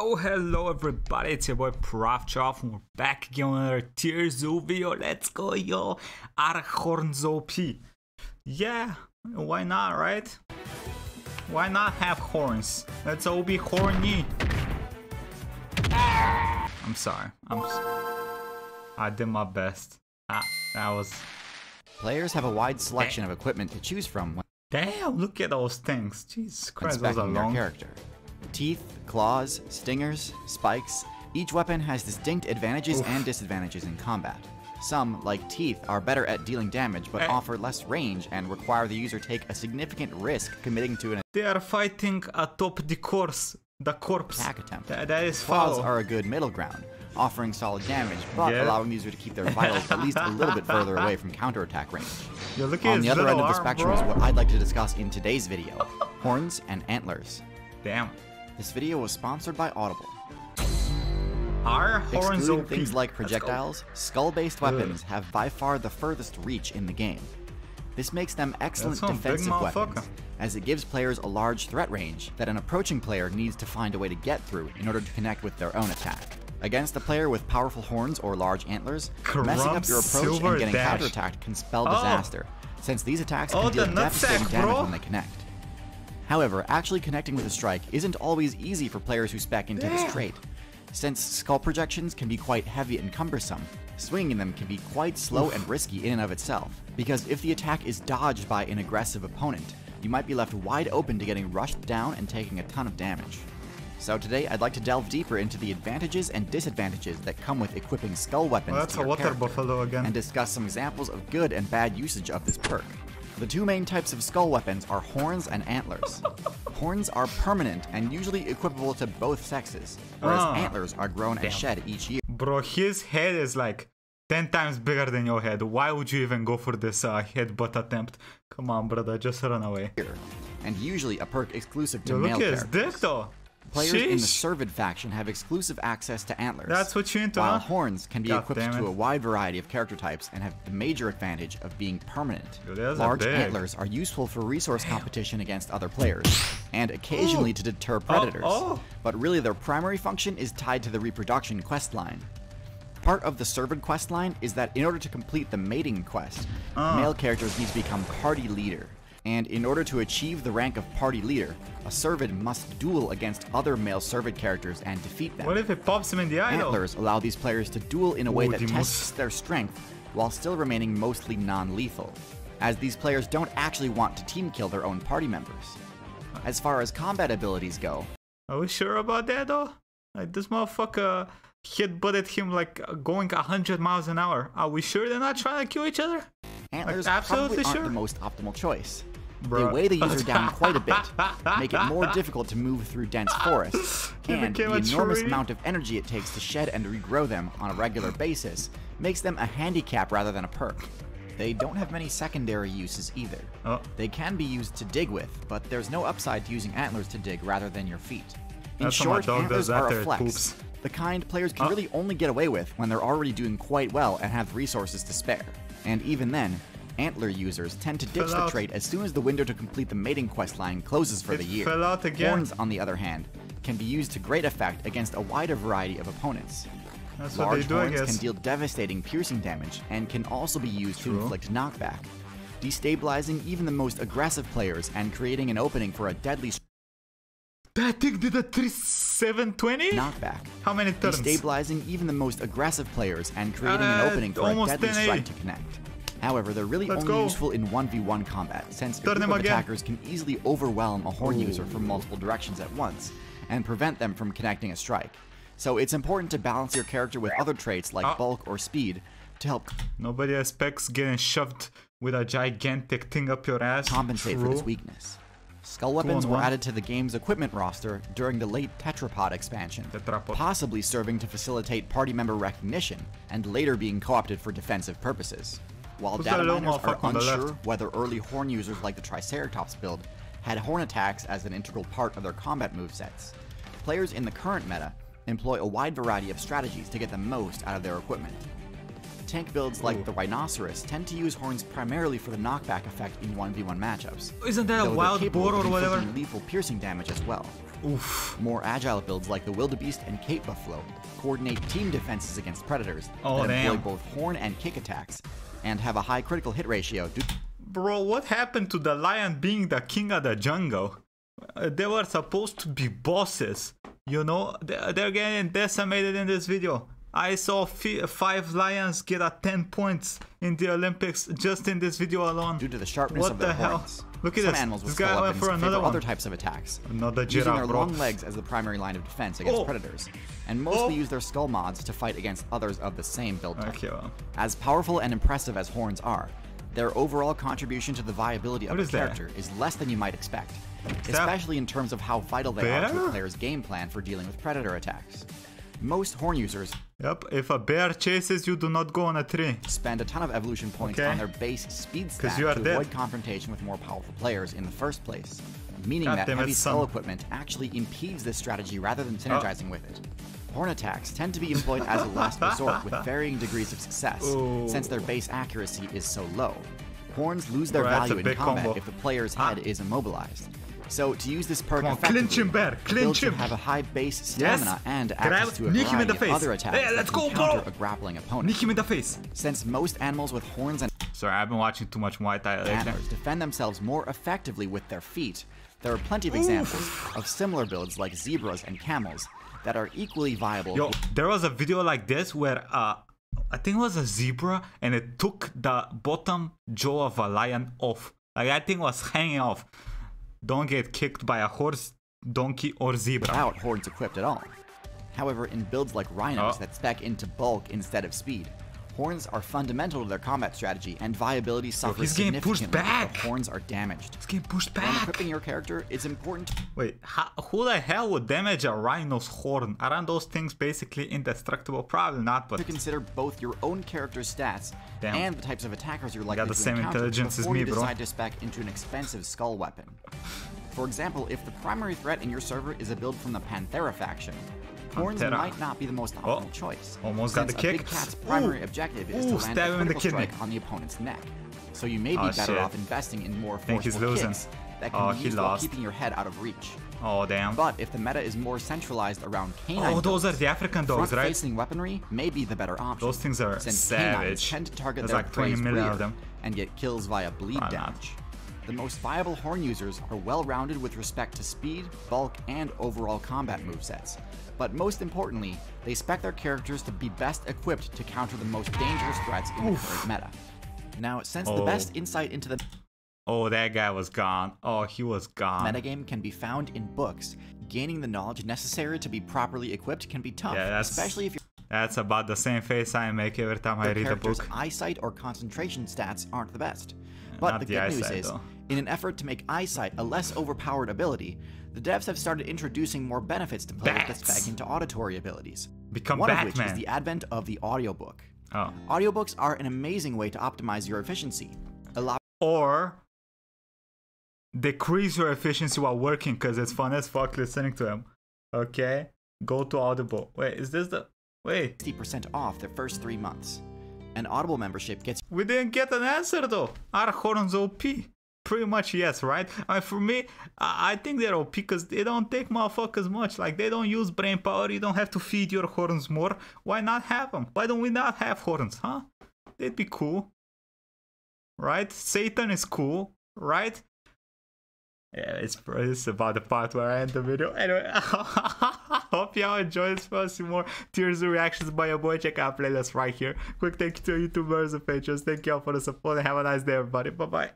Hello everybody, it's your boy Profchov and we're back again with another Tier Zoo video. Let's go, yo. Horns OP. Yeah, why not, right? Why not have horns? Let's all be horny. I'm sorry. I did my best. That was... Players have a wide selection of equipment to choose from when Damn, look at those things. Jesus Christ, those are inspecting their long. character. Teeth, claws, stingers, spikes. Each weapon has distinct advantages and disadvantages in combat. Some, like teeth, are better at dealing damage but offer less range and require the user take a significant risk committing to an They are fighting atop the corpse. attack attempt. That is Claws foul. are a good middle ground, offering solid damage but Yeah. allowing the user to keep their vitals at least a little bit further away from counterattack range. Yo, look at On his the other end little of the arm, spectrum bro. is what I'd like to discuss in today's video: horns and antlers. Damn. This video was sponsored by Audible. Our horns Excluding OP. things like Let's go. projectiles, skull-based weapons have by far the furthest reach in the game. This makes them excellent That's some big defensive motherfucker. weapons, as it gives players a large threat range that an approaching player needs to find a way to get through in order to connect with their own attack. Against a player with powerful horns or large antlers, messing up your approach Silver and getting Dash. counterattacked can spell Oh. disaster, since these attacks Oh, can deal the devastating nutsack, damage bro. when they connect. However, actually connecting with a strike isn't always easy for players who spec into this trait. Since skull projections can be quite heavy and cumbersome, swinging them can be quite slow and risky in and of itself, because if the attack is dodged by an aggressive opponent, you might be left wide open to getting rushed down and taking a ton of damage. So today I'd like to delve deeper into the advantages and disadvantages that come with equipping skull weapons Well, that's to a your water character, buffalo again. and discuss some examples of good and bad usage of this perk. The two main types of skull weapons are horns and antlers. Horns are permanent and usually equipable to both sexes, whereas Ah. antlers are grown and shed each year. Bro, his head is like 10 times bigger than your head. Why would you even go for this headbutt attempt? Come on, brother, just run away. And usually a perk exclusive to Yo, male look at his characters. dick though. Players in the Sheesh. Servid faction have exclusive access to antlers. That's what you into, while huh? horns can be God equipped damn it. to a wide variety of character types and have the major advantage of being permanent. Yo, those are Large big. antlers are useful for resource competition against other players, and occasionally to deter predators. oh. But really their primary function is tied to the reproduction quest line. Part of the Servid quest line is that in order to complete the mating quest, male characters need to become party leader. And in order to achieve the rank of party leader, a Servid must duel against other male Servid characters and defeat them. What if it pops him in the eye though? Antlers allow these players to duel in a way Ooh, that the tests their strength while still remaining mostly non-lethal, as these players don't actually want to team kill their own party members. As far as combat abilities go, Are we sure about that though? Like this motherfucker headbutted him like going 100 miles an hour. Are we sure they're not trying to kill each other? antlers absolutely probably aren't sure? the most optimal choice. Bruh. They weigh the user down quite a bit, make it more difficult to move through dense forests, He and the became a enormous tree. amount of energy it takes to shed and regrow them on a regular basis makes them a handicap rather than a perk. They don't have many secondary uses either. Oh. They can be used to dig with, but there's no upside to using antlers to dig rather than your feet. In That's what my short, dog antlers does are after a it flex. poops. The kind players can really only get away with when they're already doing quite well and have resources to spare. And even then, antler users tend to ditch Fell the out. trait as soon as the window to complete the mating quest line closes for It the year. fell out again. Horns, on the other hand, can be used to great effect against a wider variety of opponents. That's what Large they do, I horns guess. can deal devastating piercing damage and can also be used to inflict knockback, destabilizing even the most aggressive players and creating an opening for a deadly That thing did a 720? knockback. How many turns? Destabilizing even the most aggressive players and creating an opening for a almost deadly 1080. strike to connect. However, they're really Let's only go. useful in 1v1 combat, since a Turn group them of again. attackers can easily overwhelm a horn user from multiple directions at once, and prevent them from connecting a strike. So it's important to balance your character with other traits like bulk or speed to help Nobody expects getting shoved with a gigantic thing up your ass. compensate for this True. weakness. Skull weapons on, were one. added to the game's equipment roster during the late Tetrapod expansion, Tetrapod. possibly serving to facilitate party member recognition and later being co-opted for defensive purposes. While Who's data that little miners are motherfucker on the unsure left? whether early horn users like the Triceratops build had horn attacks as an integral part of their combat movesets, players in the current meta employ a wide variety of strategies to get the most out of their equipment. Tank builds like the Rhinoceros tend to use horns primarily for the knockback effect in 1v1 matchups. Isn't that a though they're wild capable boar of or whatever? inflicting lethal piercing damage as well. Oof. More agile builds like the Wildebeest and Cape Buffalo coordinate team defenses against predators Oh, that employ damn. both horn and kick attacks, and have a high critical hit ratio due Bro, what happened to the lion being the king of the jungle? They were supposed to be bosses. You know, they're getting decimated in this video. I saw 5 lions get a 10 points in the Olympics just in this video alone. due to the sharpness What of their the hell? horns. Look at Some this. animals with This guy skull went weapons for favor another one. other types of attacks, Another using giraffe, their bro. long legs as the primary line of defense against Oh. predators, and mostly use their skull mods to fight against others of the same build type. Okay, well. As powerful and impressive as horns are, their overall contribution to the viability of What a is that? character is less than you might expect, that especially in terms of how vital they are to bear? a player's game plan for dealing with predator attacks. Most horn users Yep, if a bear chases you, do not go on a tree. spend a ton of evolution points Okay. on their base speed stat you are to dead. avoid confrontation with more powerful players in the first place, meaning God that damn it, heavy son. skull equipment actually impedes this strategy rather than synergizing with it. Horn attacks tend to be employed as a last resort with varying degrees of success, Ooh. since their base accuracy is so low. Horns lose their Bro, that's a value in big combat combo. if the player's head is immobilized. So to use this perk Come on, effectively, clinch him, bear, build clinch should him. have a high base stamina and Grab access it, to a nick him in variety the of face. other attacks Hey, that let's can go, counter bro. a grappling opponent. Nick him in the face. Since most animals with horns and Sorry, I've been watching too much Muay Thai lately. antlers defend themselves more effectively with their feet, there are plenty of examples of similar builds like zebras and camels that are equally viable. Yo, there was a video like this where I think it was a zebra and it took the bottom jaw of a lion off. Like that thing was hanging off. Don't get kicked by a horse, donkey, or zebra. without horns equipped at all. However, in builds like rhinos Oh. that spec into bulk instead of speed, horns are fundamental to their combat strategy, and viability suffers he's getting pushed significantly back. if horns are damaged. It's getting pushed When back. equipping your character, it's important to Wait, who the hell would damage a rhino's horn? Aren't those things basically indestructible? Probably not, but consider both your own character's stats Damn. and the types of attackers you're likely the to same encounter intelligence as before me, you bro. decide to spec into an expensive skull weapon. For example, if the primary threat in your server is a build from the Panthera faction, horns Panthera. might not be the most optimal choice. almost got since the kick. a big cat's primary Ooh. objective is Ooh, to land stab a him in the critical kidney. strike on the opponent's neck. So you may be Oh, better shit. off investing in more Think he's forceful losing. kicks that can Oh, be he used while lost. keeping your head out of reach. Oh, damn. But if the meta is more centralized around canine Oh, those are builds, the African dogs, right? front-facing weaponry may be the better option. Those things are since savage. canines tend to target There's their like 20 prey's million rear of them. and get kills via bleed Why not? damage. The most viable horn users are well-rounded with respect to speed, bulk, and overall combat movesets. But most importantly, they spec their characters to be best equipped to counter the most dangerous threats in the current meta. Now, since the Oh. best insight into the Oh, that guy was gone. Oh, he was gone. metagame can be found in books, gaining the knowledge necessary to be properly equipped can be tough, Yeah, that's- especially if your That's about the same face I make every time I read a character's book. eyesight or concentration stats aren't the best. But Not the the good news eyesight, is, though. in an effort to make eyesight a less overpowered ability, the devs have started introducing more benefits to players that Bats. spec into auditory abilities. Become One of which is Batman. the advent of the audiobook. Oh. Audiobooks are an amazing way to optimize your efficiency. Or decrease your efficiency while working because it's fun as fuck listening to him. Okay? Go to Audible. Wait, is this the... Wait. 60% off the first 3 months. An Audible membership gets We didn't get an answer though. Are horns OP? Pretty much yes, right? I mean, for me, I think they're OP because they don't take motherfuckers much. Like, they don't use brain power. You don't have to feed your horns more. Why not have them? Why don't we not have horns, huh? They'd be cool. Right? Satan is cool, right? Yeah, it's about the part where I end the video. Anyway, hope y'all enjoyed this. For see more tears and reactions by your boy, check out playlist right here. Quick thank you to YouTubers and patrons. Thank y'all for the support and have a nice day, everybody. Bye bye.